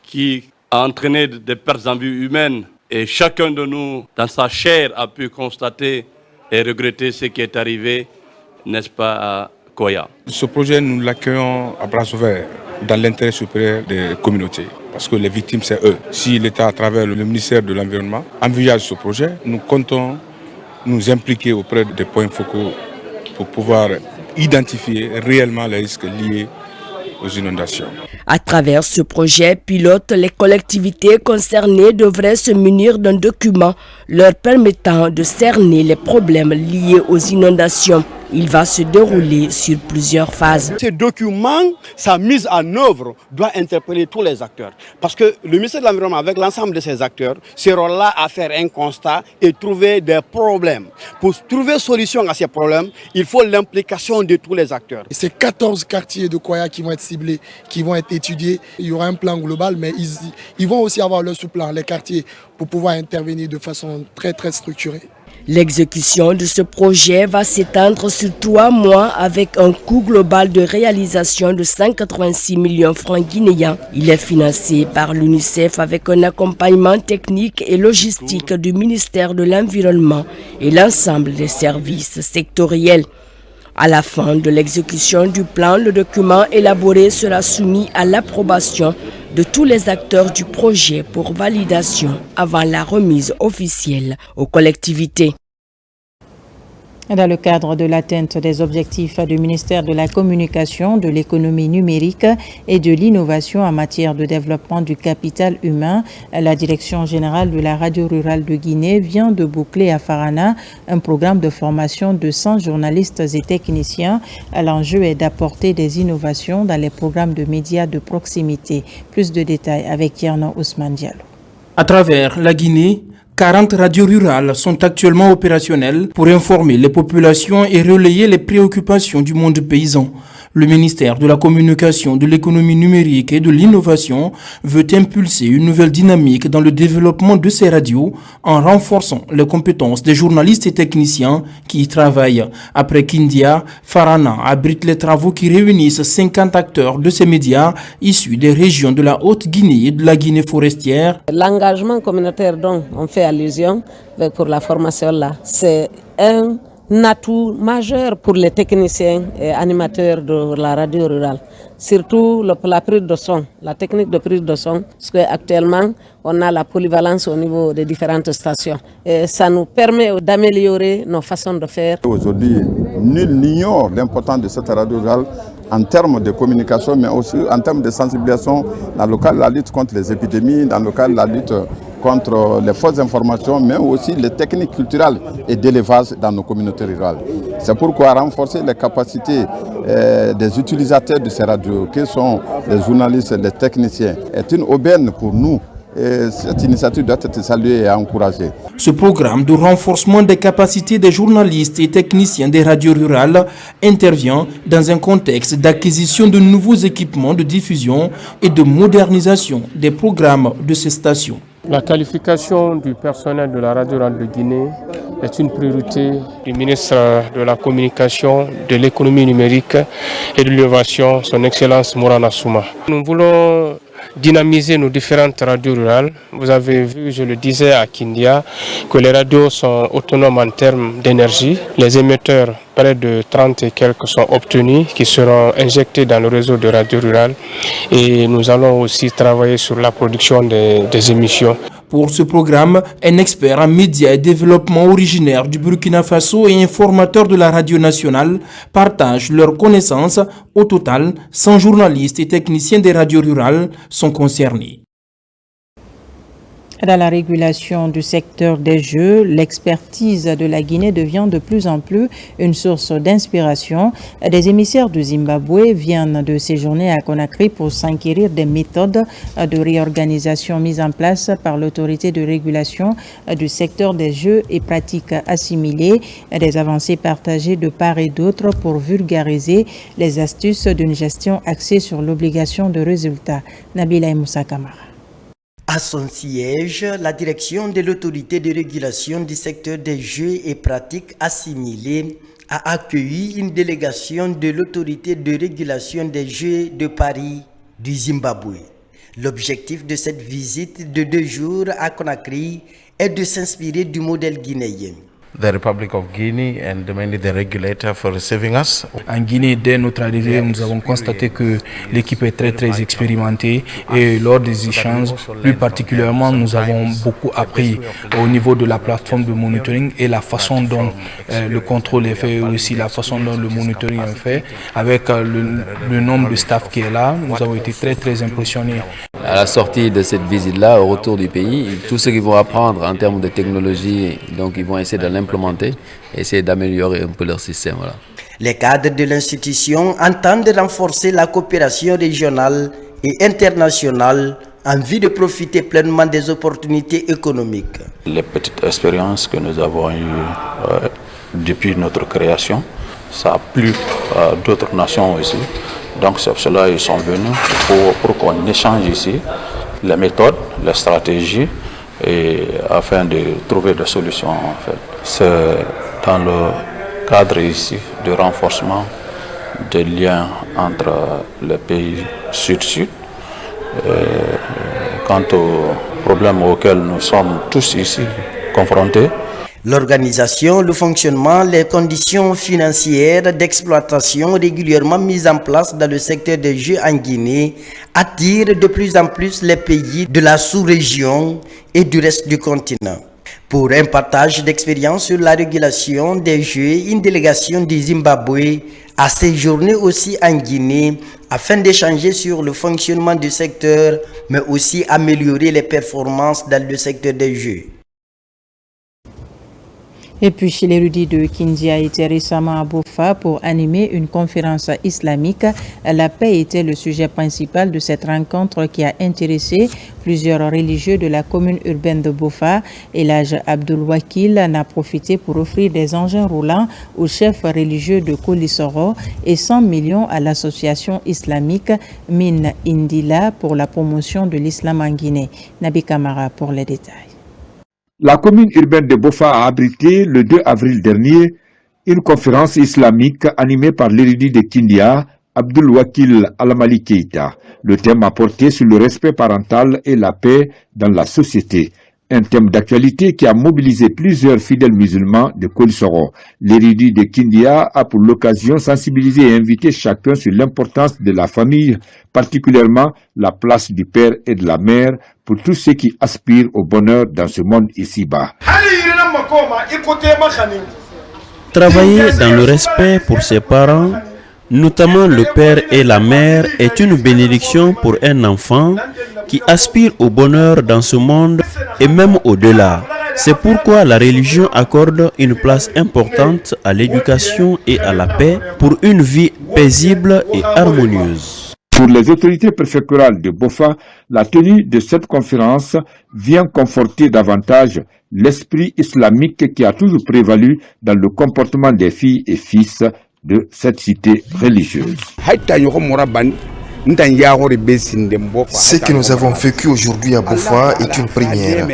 qui a entraîné des pertes en vie humaines et chacun de nous, dans sa chair, a pu constater et regretter ce qui est arrivé, n'est-ce pas, à Koya. Ce projet, nous l'accueillons à bras ouverts dans l'intérêt supérieur des communautés, parce que les victimes, c'est eux. Si l'État, à travers le ministère de l'Environnement, envisage ce projet, nous comptons nous impliquer auprès des points focaux pour pouvoir identifier réellement les risques liés aux inondations. À travers ce projet pilote, les collectivités concernées devraient se munir d'un document leur permettant de cerner les problèmes liés aux inondations. Il va se dérouler sur plusieurs phases. Ce document, sa mise en œuvre doit interpeller tous les acteurs. Parce que le ministère de l'Environnement, avec l'ensemble de ses acteurs, seront là à faire un constat et trouver des problèmes. Pour trouver solution à ces problèmes, il faut l'implication de tous les acteurs. Ces 14 quartiers de Koya qui vont être ciblés, qui vont être étudiés, il y aura un plan global, mais ils vont aussi avoir leur sous-plan, les quartiers, pour pouvoir intervenir de façon très structurée. L'exécution de ce projet va s'étendre sur 3 mois avec un coût global de réalisation de 186 millions francs guinéens. Il est financé par l'UNICEF avec un accompagnement technique et logistique du ministère de l'Environnement et l'ensemble des services sectoriels. À la fin de l'exécution du plan, le document élaboré sera soumis à l'approbation de tous les acteurs du projet pour validation avant la remise officielle aux collectivités. Dans le cadre de l'atteinte des objectifs du ministère de la Communication, de l'économie numérique et de l'innovation en matière de développement du capital humain, la Direction générale de la radio rurale de Guinée vient de boucler à Farana un programme de formation de 100 journalistes et techniciens. L'enjeu est d'apporter des innovations dans les programmes de médias de proximité. Plus de détails avec Yerno Ousmane Diallo. À travers la Guinée, 40 radios rurales sont actuellement opérationnelles pour informer les populations et relayer les préoccupations du monde paysan. Le ministère de la Communication, de l'économie numérique et de l'innovation veut impulser une nouvelle dynamique dans le développement de ces radios en renforçant les compétences des journalistes et techniciens qui y travaillent. Après Kindia, Farana abrite les travaux qui réunissent 50 acteurs de ces médias issus des régions de la Haute-Guinée et de la Guinée forestière. L'engagement communautaire dont on fait allusion pour la formation là, c'est un atout majeur pour les techniciens et animateurs de la radio rurale, surtout la prise de son, la technique de prise de son, parce qu'actuellement on a la polyvalence au niveau des différentes stations et ça nous permet d'améliorer nos façons de faire. Aujourd'hui, nul n'ignore l'importance de cette radio rurale en termes de communication, mais aussi en termes de sensibilisation dans le cadre de la lutte contre les épidémies, dans le cadre de la lutte contre les fausses informations, mais aussi les techniques culturelles et d'élevage dans nos communautés rurales. C'est pourquoi renforcer les capacités des utilisateurs de ces radios, qui sont les journalistes et les techniciens, est une aubaine pour nous Et cette initiative doit être saluée et encouragée. Ce programme de renforcement des capacités des journalistes et techniciens des radios rurales intervient dans un contexte d'acquisition de nouveaux équipements de diffusion et de modernisation des programmes de ces stations. La qualification du personnel de la radio rurale de Guinée est une priorité du ministre de la Communication, de l'économie numérique et de l'innovation, son Excellence Mourana Souma. Nous voulons dynamiser nos différentes radios rurales. Vous avez vu, je le disais à Kindia, que les radios sont autonomes en termes d'énergie. Les émetteurs, près de 30 et quelques, sont obtenus, qui seront injectés dans le réseau de radios rurales. Et nous allons aussi travailler sur la production des émissions. Pour ce programme, un expert en médias et développement originaire du Burkina Faso et informateur de la radio nationale partagent leurs connaissances. Au total, 100 journalistes et techniciens des radios rurales sont concernés. Dans la régulation du secteur des jeux, l'expertise de la Guinée devient de plus en plus une source d'inspiration. Des émissaires du Zimbabwe viennent de séjourner à Conakry pour s'enquérir des méthodes de réorganisation mises en place par l'autorité de régulation du secteur des jeux et pratiques assimilées. Des avancées partagées de part et d'autre pour vulgariser les astuces d'une gestion axée sur l'obligation de résultats. Nabila Moussa Kamara. À son siège, la direction de l'autorité de régulation du secteur des jeux et pratiques assimilées a accueilli une délégation de l'autorité de régulation des jeux de Paris du Zimbabwe. L'objectif de cette visite de 2 jours à Conakry est de s'inspirer du modèle guinéen. The Republic of Guinea and mainly the regulator for receiving us. En Guinée, dès notre arrivée, nous avons constaté que l'équipe est très expérimentée et lors des échanges, plus particulièrement, nous avons beaucoup appris au niveau de la plateforme de monitoring et la façon dont le contrôle est fait, aussi la façon dont le monitoring est fait. Avec le nombre de staff qui est là, nous avons été très impressionnés. À la sortie de cette visite-là, au retour du pays, tout ce qu'ils vont apprendre en termes de technologie, donc ils vont essayer de l'implémenter, essayer d'améliorer un peu leur système. Voilà. Les cadres de l'institution entendent renforcer la coopération régionale et internationale en vue de profiter pleinement des opportunités économiques. Les petites expériences que nous avons eues depuis notre création, ça a plu à d'autres nations aussi. Donc c'est pour cela qu'ils sont venus pour qu'on échange ici les méthodes, les stratégies et afin de trouver des solutions en fait. C'est dans le cadre ici de renforcement des liens entre les pays sud-sud. Quant aux problèmes auxquels nous sommes tous ici confrontés, l'organisation, le fonctionnement, les conditions financières d'exploitation régulièrement mises en place dans le secteur des jeux en Guinée attirent de plus en plus les pays de la sous-région et du reste du continent. Pour un partage d'expérience sur la régulation des jeux, une délégation du Zimbabwe a séjourné aussi en Guinée afin d'échanger sur le fonctionnement du secteur, mais aussi améliorer les performances dans le secteur des jeux. Et puis, l'érudit de Kindia était récemment à Bofa pour animer une conférence islamique. La paix était le sujet principal de cette rencontre qui a intéressé plusieurs religieux de la commune urbaine de Bofa. Et l'âge Abdul Wakil en a profité pour offrir des engins roulants au chef religieux de Kolisoro et 100 millions à l'association islamique Min Indila pour la promotion de l'islam en Guinée. Nabi Kamara pour les détails. La commune urbaine de Bofa a abrité le 2 avril dernier une conférence islamique animée par l'érudit de Kindia, Abdul Wakil Al-Mali Keita. Le thème a porté sur le respect parental et la paix dans la société. Un thème d'actualité qui a mobilisé plusieurs fidèles musulmans de Kolisoro. L'érudit de Kindia a pour l'occasion sensibilisé et invité chacun sur l'importance de la famille, particulièrement la place du père et de la mère pour tous ceux qui aspirent au bonheur dans ce monde ici-bas. Travailler dans le respect pour ses parents, notamment le père et la mère, est une bénédiction pour un enfant qui aspire au bonheur dans ce monde et même au-delà. C'est pourquoi la religion accorde une place importante à l'éducation et à la paix pour une vie paisible et harmonieuse. Pour les autorités préfectorales de Bofa, la tenue de cette conférence vient conforter davantage l'esprit islamique qui a toujours prévalu dans le comportement des filles et fils de cette cité religieuse. Ce que nous avons vécu aujourd'hui à Bofa est une première.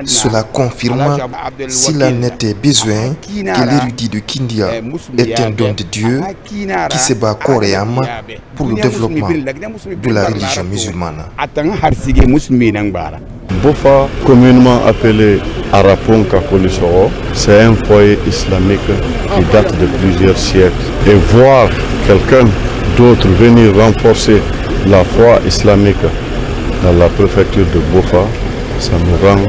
Cela confirme, s'il en était besoin, que l'érudit de Kindia est un don de Dieu qui se bat corps et âme pour le développement de la religion musulmane. Bofa, communément appelé Arapon Kakolisoro, c'est un foyer islamique qui date de plusieurs siècles. Et voir quelqu'un d'autre venir renforcer la foi islamique dans la préfecture de Bofa, ça nous rend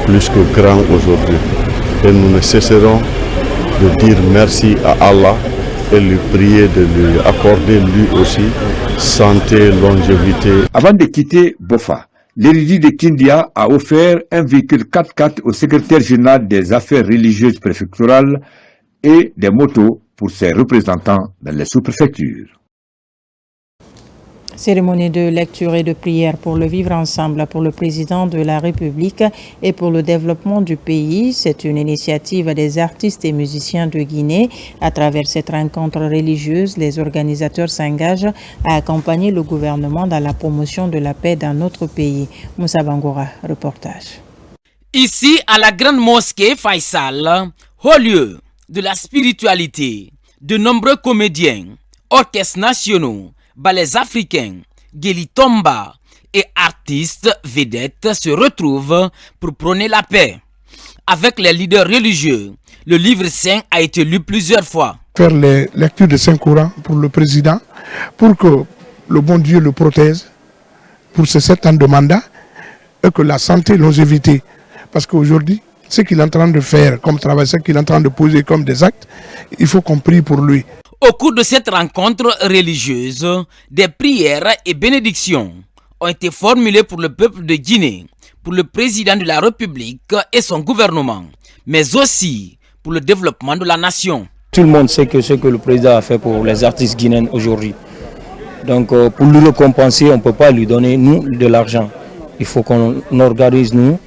plus que grand aujourd'hui. Et nous ne cesserons de dire merci à Allah et lui prier de lui accorder lui aussi santé, longévité. Avant de quitter Bofa, l'érudit de Kindia a offert un véhicule 4x4 au secrétaire général des affaires religieuses préfectorales et des motos pour ses représentants dans les sous-préfectures. Cérémonie de lecture et de prière pour le vivre ensemble pour le président de la République et pour le développement du pays. C'est une initiative des artistes et musiciens de Guinée. À travers cette rencontre religieuse, les organisateurs s'engagent à accompagner le gouvernement dans la promotion de la paix dans notre pays. Moussa Bangoura, reportage. Ici, à la grande mosquée Faisal, haut lieu de la spiritualité, de nombreux comédiens, orchestres nationaux, ballets africains, Guelitomba et artistes vedettes se retrouvent pour prôner la paix. Avec les leaders religieux, le livre saint a été lu plusieurs fois. Faire les lectures de Saint-Coran pour le président, pour que le bon Dieu le protège pour ces 7 ans de mandat et que la santé, longévité. Parce qu'aujourd'hui, ce qu'il est en train de faire comme travail, ce qu'il est en train de poser comme des actes, il faut qu'on prie pour lui. Au cours de cette rencontre religieuse, des prières et bénédictions ont été formulées pour le peuple de Guinée, pour le président de la République et son gouvernement, mais aussi pour le développement de la nation. Tout le monde sait que ce que le président a fait pour les artistes guinéens aujourd'hui. Donc pour lui récompenser, on ne peut pas lui donner, nous, de l'argent. Il faut qu'on organise, nous,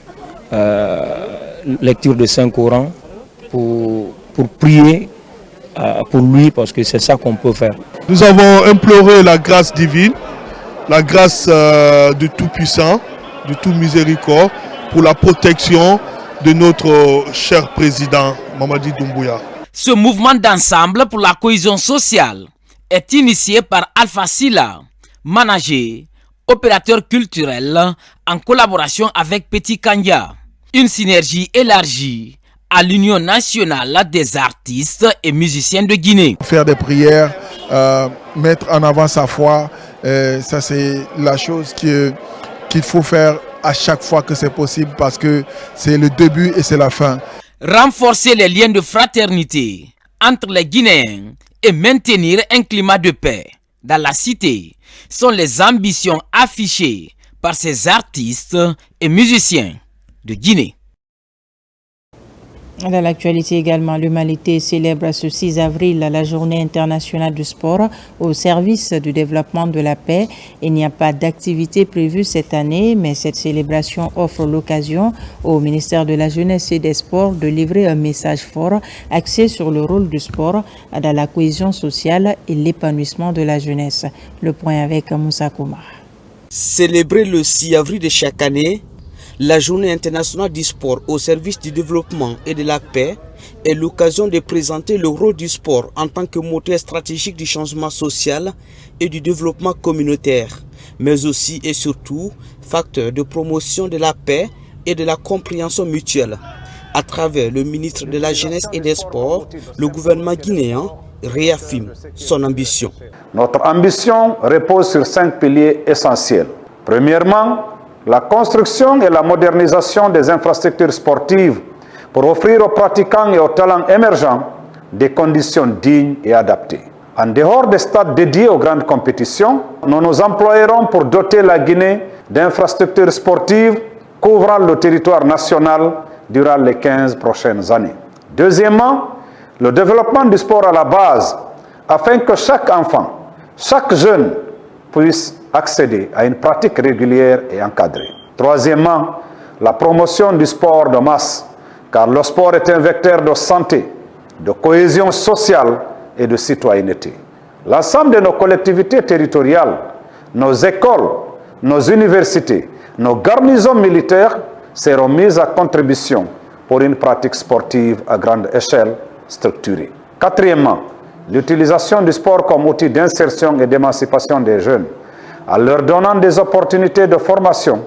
lecture de Saint-Coran pour prier pour lui, parce que c'est ça qu'on peut faire. Nous avons imploré la grâce divine, la grâce de Tout-Puissant, de tout miséricorde, pour la protection de notre cher président Mamadi Doumbouya. Ce mouvement d'ensemble pour la cohésion sociale est initié par Alpha Silla, manager, opérateur culturel, en collaboration avec Petit Kanya. Une synergie élargie à l'Union nationale des artistes et musiciens de Guinée. Faire des prières, mettre en avant sa foi, ça c'est la chose qu'il faut faire à chaque fois que c'est possible, parce que c'est le début et c'est la fin. Renforcer les liens de fraternité entre les Guinéens et maintenir un climat de paix dans la cité sont les ambitions affichées par ces artistes et musiciens de Guinée. Dans l'actualité également, l'humanité célèbre ce 6 avril la journée internationale du sport au service du développement de la paix. Il n'y a pas d'activité prévue cette année, mais cette célébration offre l'occasion au ministère de la Jeunesse et des Sports de livrer un message fort axé sur le rôle du sport dans la cohésion sociale et l'épanouissement de la jeunesse. Le point avec Moussa Koumar. Célébrer le 6 avril de chaque année, la journée internationale du sport au service du développement et de la paix est l'occasion de présenter le rôle du sport en tant que moteur stratégique du changement social et du développement communautaire, mais aussi et surtout facteur de promotion de la paix et de la compréhension mutuelle. À travers le ministre de la Jeunesse et des Sports, le gouvernement guinéen réaffirme son ambition. Notre ambition repose sur 5 piliers essentiels. Premièrement, la construction et la modernisation des infrastructures sportives pour offrir aux pratiquants et aux talents émergents des conditions dignes et adaptées. En dehors des stades dédiés aux grandes compétitions, nous nous employerons pour doter la Guinée d'infrastructures sportives couvrant le territoire national durant les 15 prochaines années. Deuxièmement, le développement du sport à la base, afin que chaque enfant, chaque jeune puisse accéder à une pratique régulière et encadrée. Troisièmement, la promotion du sport de masse, car le sport est un vecteur de santé, de cohésion sociale et de citoyenneté. L'ensemble de nos collectivités territoriales, nos écoles, nos universités, nos garnisons militaires seront mises à contribution pour une pratique sportive à grande échelle structurée. Quatrièmement, l'utilisation du sport comme outil d'insertion et d'émancipation des jeunes, en leur donnant des opportunités de formation,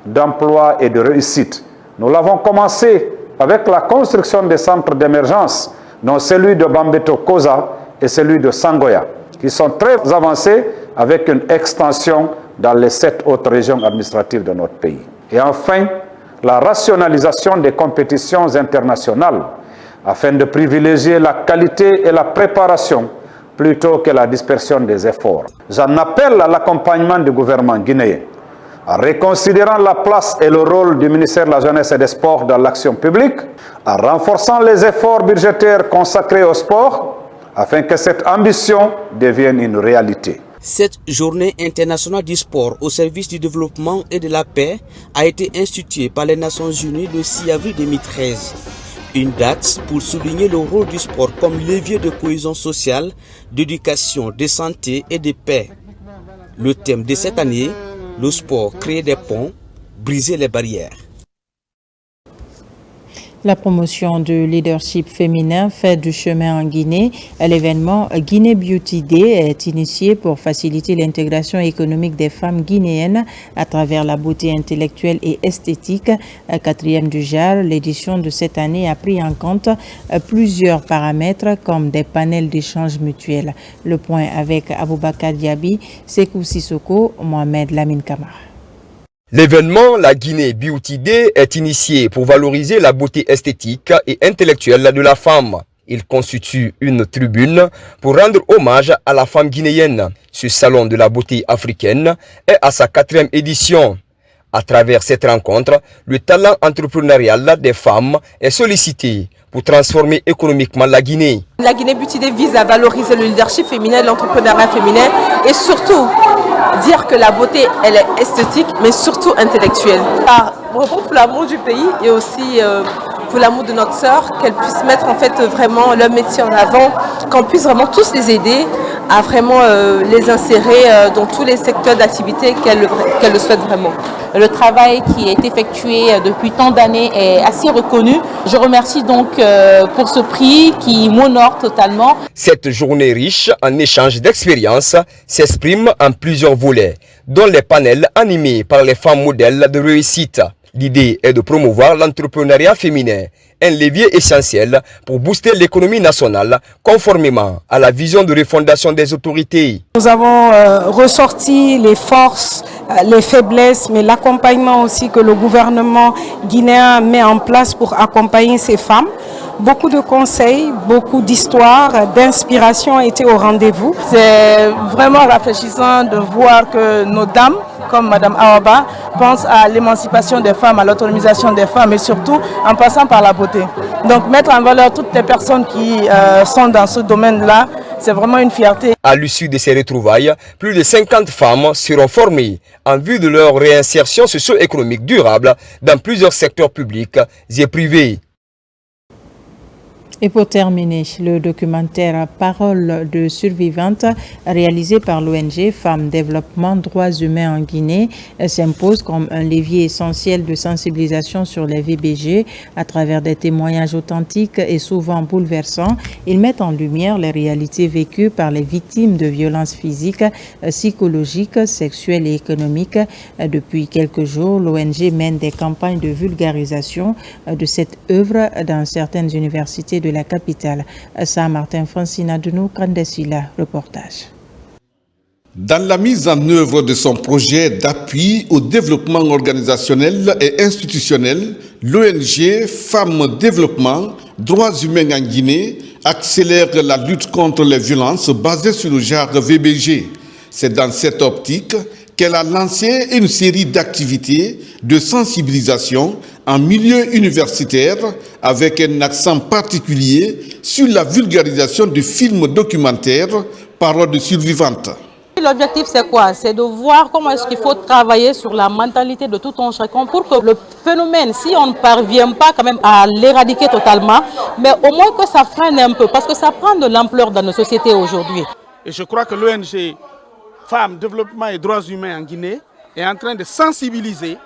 d'emploi et de réussite. Nous l'avons commencé avec la construction des centres d'émergence, dont celui de Bambeto Koza et celui de Sangoya, qui sont très avancés avec une extension dans les 7 autres régions administratives de notre pays. Et enfin, la rationalisation des compétitions internationales afin de privilégier la qualité et la préparation plutôt que la dispersion des efforts. J'en appelle à l'accompagnement du gouvernement guinéen, en reconsidérant la place et le rôle du ministère de la Jeunesse et des Sports dans l'action publique, en renforçant les efforts budgétaires consacrés au sport, afin que cette ambition devienne une réalité. Cette journée internationale du sport au service du développement et de la paix a été instituée par les Nations Unies le 6 avril 2013. Une date pour souligner le rôle du sport comme levier de cohésion sociale, d'éducation, de santé et de paix. Le thème de cette année, le sport, créer des ponts, briser les barrières. La promotion du leadership féminin fait du chemin en Guinée. L'événement Guinée Beauty Day est initié pour faciliter l'intégration économique des femmes guinéennes à travers la beauté intellectuelle et esthétique. 4e du genre, l'édition de cette année a pris en compte plusieurs paramètres comme des panels d'échange mutuels. Le point avec Aboubakar Diaby, Sekou Sissoko, Mohamed Lamine Kamara. L'événement, la Guinée Beauty Day, est initié pour valoriser la beauté esthétique et intellectuelle de la femme. Il constitue une tribune pour rendre hommage à la femme guinéenne. Ce salon de la beauté africaine est à sa 4e édition. À travers cette rencontre, le talent entrepreneurial des femmes est sollicité pour transformer économiquement la Guinée. La Guinée Beauty Day vise à valoriser le leadership féminin, l'entrepreneuriat féminin et surtout dire que la beauté, elle est esthétique, mais surtout intellectuelle. Pour l'amour du pays et aussi pour l'amour de notre sœur, qu'elles puissent mettre en fait vraiment leur métier en avant, qu'on puisse vraiment tous les aider à vraiment les insérer dans tous les secteurs d'activité qu'elles le souhaitent vraiment. Le travail qui est effectué depuis tant d'années est assez reconnu. Je remercie donc pour ce prix qui m'honore totalement. Cette journée riche en échanges d'expériences s'exprime en plusieurs volets, dont les panels animés par les femmes modèles de réussite. L'idée est de promouvoir l'entrepreneuriat féminin, un levier essentiel pour booster l'économie nationale conformément à la vision de refondation des autorités. Nous avons ressorti les forces, les faiblesses, mais l'accompagnement aussi que le gouvernement guinéen met en place pour accompagner ces femmes. Beaucoup de conseils, beaucoup d'histoires, d'inspiration étaient au rendez-vous. C'est vraiment rafraîchissant de voir que nos dames, comme Mme Awaba, pensent à l'émancipation des femmes, à l'autonomisation des femmes et surtout en passant par la beauté. Donc mettre en valeur toutes les personnes qui sont dans ce domaine-là, c'est vraiment une fierté. À l'issue de ces retrouvailles, plus de 50 femmes seront formées en vue de leur réinsertion socio-économique durable dans plusieurs secteurs publics et privés. Et pour terminer, le documentaire Paroles de survivantes réalisé par l'ONG Femmes Développement Droits Humains en Guinée s'impose comme un levier essentiel de sensibilisation sur les VBG à travers des témoignages authentiques et souvent bouleversants. Ils mettent en lumière les réalités vécues par les victimes de violences physiques, psychologiques, sexuelles et économiques. Depuis quelques jours, l'ONG mène des campagnes de vulgarisation de cette œuvre dans certaines universités de la capitale. Saint-Martin Francina de nous, Kandesila, reportage. Dans la mise en œuvre de son projet d'appui au développement organisationnel et institutionnel, l'ONG Femmes Développement Droits Humains en Guinée accélère la lutte contre les violences basées sur le genre VBG. C'est dans cette optique qu'elle a lancé une série d'activités de sensibilisation en milieu universitaire avec un accent particulier sur la vulgarisation du film documentaire Paroles de survivantes. L'objectif, c'est quoi? C'est de voir comment est-ce qu'il faut travailler sur la mentalité de tout un chacun pour que le phénomène, si on ne parvient pas quand même à l'éradiquer totalement, mais au moins que ça freine un peu, parce que ça prend de l'ampleur dans nos sociétés aujourd'hui. Et je crois que l'ONG Femmes, Développement et Droits Humains en Guinée est en train de sensibiliser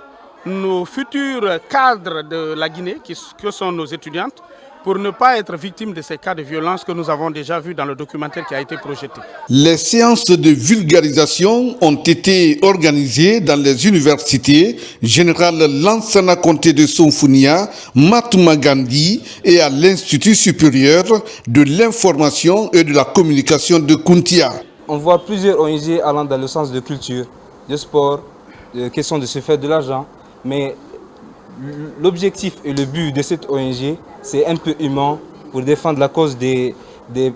nos futurs cadres de la Guinée, que sont nos étudiantes, pour ne pas être victimes de ces cas de violence que nous avons déjà vus dans le documentaire qui a été projeté. Les séances de vulgarisation ont été organisées dans les universités Général Lansana Conté de Sonfunia, Mahatma Gandhi et à l'Institut supérieur de l'information et de la communication de Kuntia. On voit plusieurs ONG allant dans le sens de culture, de sport, de question de se faire de l'argent, mais l'objectif et le but de cette ONG, c'est un peu humain pour défendre la cause des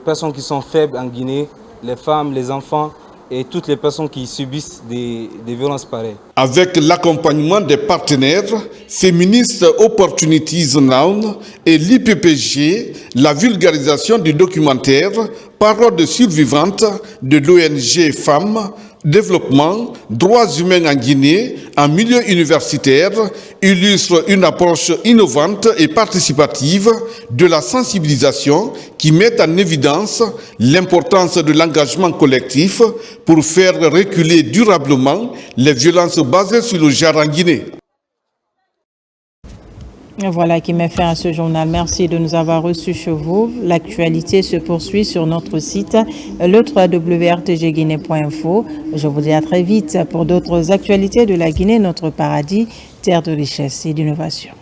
personnes qui sont faibles en Guinée, les femmes, les enfants et toutes les personnes qui subissent des violences pareilles. Avec l'accompagnement des partenaires Feminist Opportunities Now et l'IPPG, la vulgarisation du documentaire Parole de survivante de l'ONG Femmes, Développement, Droits humains en Guinée, en milieu universitaire, illustre une approche innovante et participative de la sensibilisation qui met en évidence l'importance de l'engagement collectif pour faire reculer durablement les violences basées sur le genre en Guinée. Voilà qui met fin à ce journal. Merci de nous avoir reçus chez vous. L'actualité se poursuit sur notre site, le www.rtgguinée.info. Je vous dis à très vite pour d'autres actualités de la Guinée, notre paradis, terre de richesse et d'innovation.